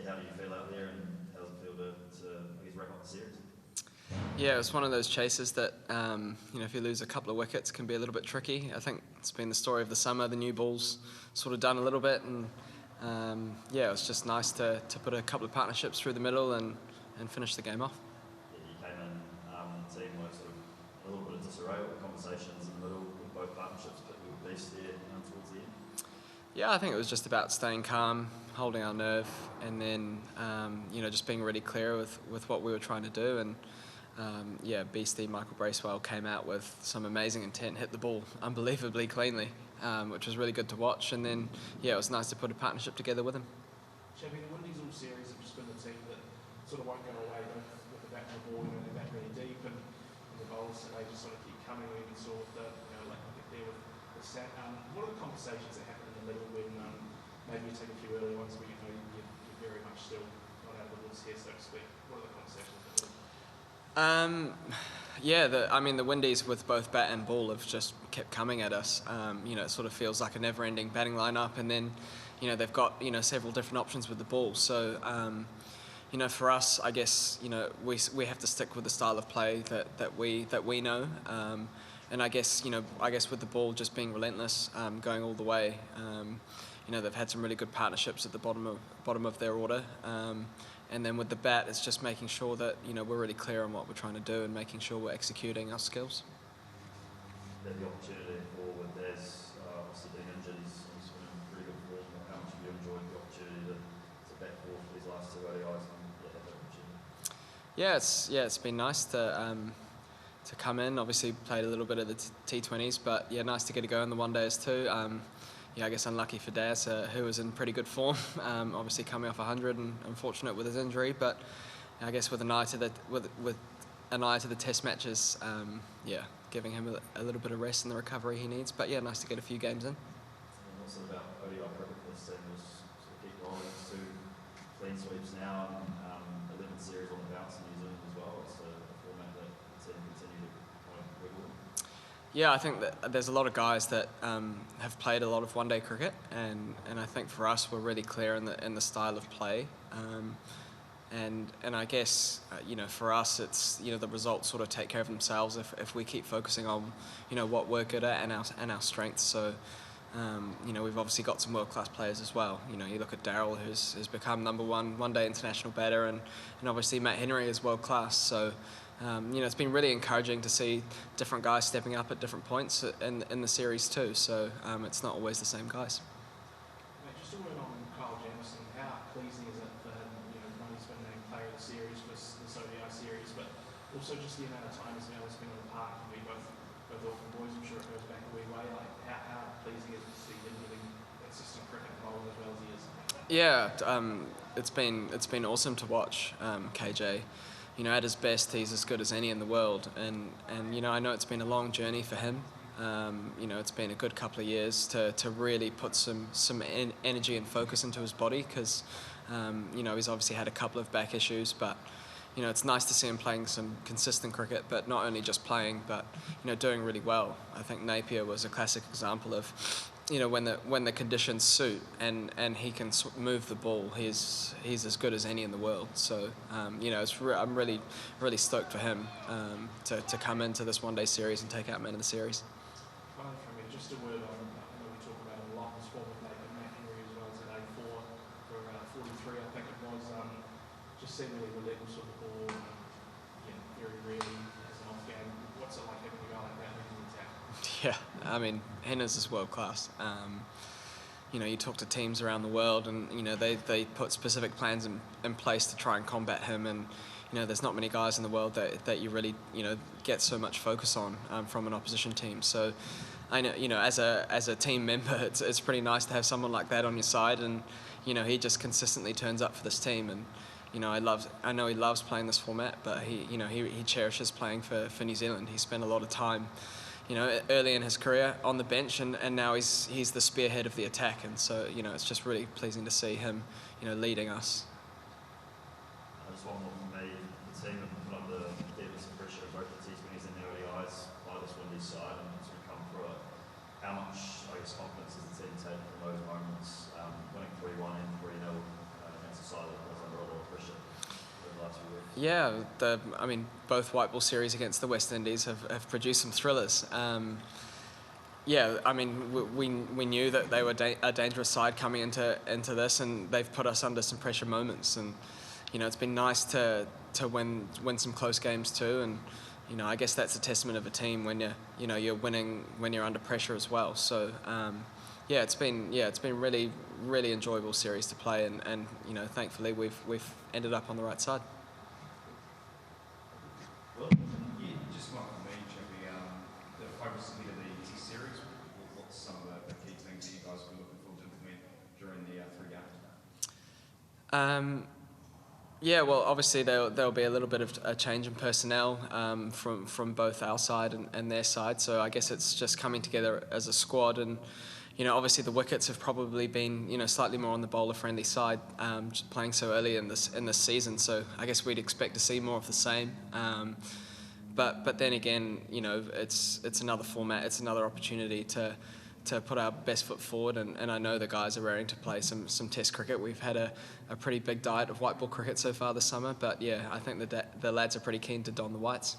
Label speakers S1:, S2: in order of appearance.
S1: How do you feel out there, and how does it feel to I guess, wrap up the series?
S2: Yeah, it was one of those chases that, if you lose a couple of wickets, can be a little bit tricky. I think it's been the story of the summer. The new ball's sort of done a little bit, and it was just nice to put a couple of partnerships through the middle and finish the game off.
S1: Yeah, you came in, the team were sort of a little bit of disarray with conversations in the middle with both partnerships, but you were beast there towards the end.
S2: Yeah, I think it was just about staying calm, holding our nerve, and then just being really clear with what we were trying to do. And Beastie Michael Bracewell came out with some amazing intent, hit the ball unbelievably cleanly, which was really good to watch. And then it was nice to put a partnership together with him.
S3: Shabby, the Windies all series have just been the team that sort of won't go away with the bat and the ball, they're back really deep, and the bowls, so they just sort of keep coming. We even saw with there with Sat. What are the conversations that happen in the middle when maybe you take a few early ones where you're very much still not out of the woods here, so to speak? What are the conversations in the middle?
S2: The Windies with both bat and ball have just kept coming at us. It sort of feels like a never-ending batting lineup, and then, they've got several different options with the ball. So, for us, I guess we have to stick with the style of play that we know, and I guess with the ball just being relentless, going all the way. They've had some really good partnerships at the bottom of their order. And then with the bat, it's just making sure that we're really clear on what we're trying to do and making sure we're executing our skills.
S1: The opportunity for with Daz obviously being injured, he's been in pretty good form. How much have you enjoyed the opportunity to back forward for these last two ODIs and have that opportunity?
S2: It's been nice to come in. Obviously played a little bit of the T20s, but nice to get a go in the one days too. I guess unlucky for Daz, who was in pretty good form. Obviously coming off 100 and unfortunate with his injury, but I guess with an eye to the Test matches, giving him a little bit of rest and the recovery he needs. But nice to get a few games in.
S1: And what's it about ODI cricket for this team? Just sort of keep rolling, 2 clean sweeps now, and 11 series on the bounce in New Zealand as well. It's a format that the team continue to kind of wiggle in.
S2: Yeah, I think that there's a lot of guys that have played a lot of one-day cricket, and I think for us we're really clear in the style of play, and I guess for us it's the results sort of take care of themselves if we keep focusing on what we're good at and our strengths. So we've obviously got some world-class players as well. You look at Daryl, who's become number one-day international batter, and obviously Matt Henry is world-class. So. It's been really encouraging to see different guys stepping up at different points in the series too. So it's not always the same guys.
S3: Just a word on Kyle Jamieson. How pleasing is it for him? He's been named player of the series for this ODI series, but also just the amount of time he's been able to spend on the park. We both Auckland boys. I'm sure it goes back a wee way. How pleasing is it to see him getting consistent cricket bowling as well as he is?
S2: Yeah, it's been awesome to watch KJ. At his best, he's as good as any in the world, and I know it's been a long journey for him. It's been a good couple of years to really put some energy and focus into his body, because he's obviously had a couple of back issues, but it's nice to see him playing some consistent cricket, but not only just playing, but doing really well. I think Napier was a classic example of when the conditions suit and he can move the ball, he's as good as any in the world. So I'm really stoked for him to come into this one-day series and take out man of the series.
S3: Finally from me, just a word on, I know we talk about it a lot, this form of Matt Henry as well as at 84 for 43, I think it was. Just seemingly relentless with the ball, very rarely has an off game. What's it like having a guy like that in the attack?
S2: Yeah, Henna's is world class. You talk to teams around the world, and they put specific plans in place to try and combat him, and there's not many guys in the world that you really get so much focus on from an opposition team. So I know as a team member, it's pretty nice to have someone like that on your side, and he just consistently turns up for this team. And I know he loves playing this format, but he cherishes playing for New Zealand. He spent a lot of time early in his career on the bench, and now he's the spearhead of the attack, and so it's just really pleasing to see him leading us.
S1: Just one more from me. The team have put under some pressure, both the T20s and the ODIs, by this Windies side, and sort of come through it. How much confidence does the team take from those moments, winning 3-1 and 3-0,
S2: Yeah, I mean, both white ball series against the West Indies have produced some thrillers. Yeah, I mean, we knew that they were a dangerous side coming into this, and they've put us under some pressure moments. And you know, it's been nice to win some close games too. And you know, I guess that's a testament of a team when you're winning when you're under pressure as well. So yeah, it's been really enjoyable series to play, and you know, thankfully we've ended up on the right side.
S4: Well, yeah, just one for me, Chappie. The focus of the Test series. What's some of the key things that you guys were looking forward to implement during the 3 games?
S2: Yeah, well, obviously there'll be a little bit of a change in personnel from both our side and their side. So I guess it's just coming together as a squad, and you know, obviously the wickets have probably been slightly more on the bowler-friendly side, playing so early in this season. So I guess we'd expect to see more of the same. But then again, you know, it's another format, it's another opportunity to put our best foot forward, and I know the guys are raring to play some Test cricket. We've had a pretty big diet of white ball cricket so far this summer, but yeah, I think the lads are pretty keen to don the whites.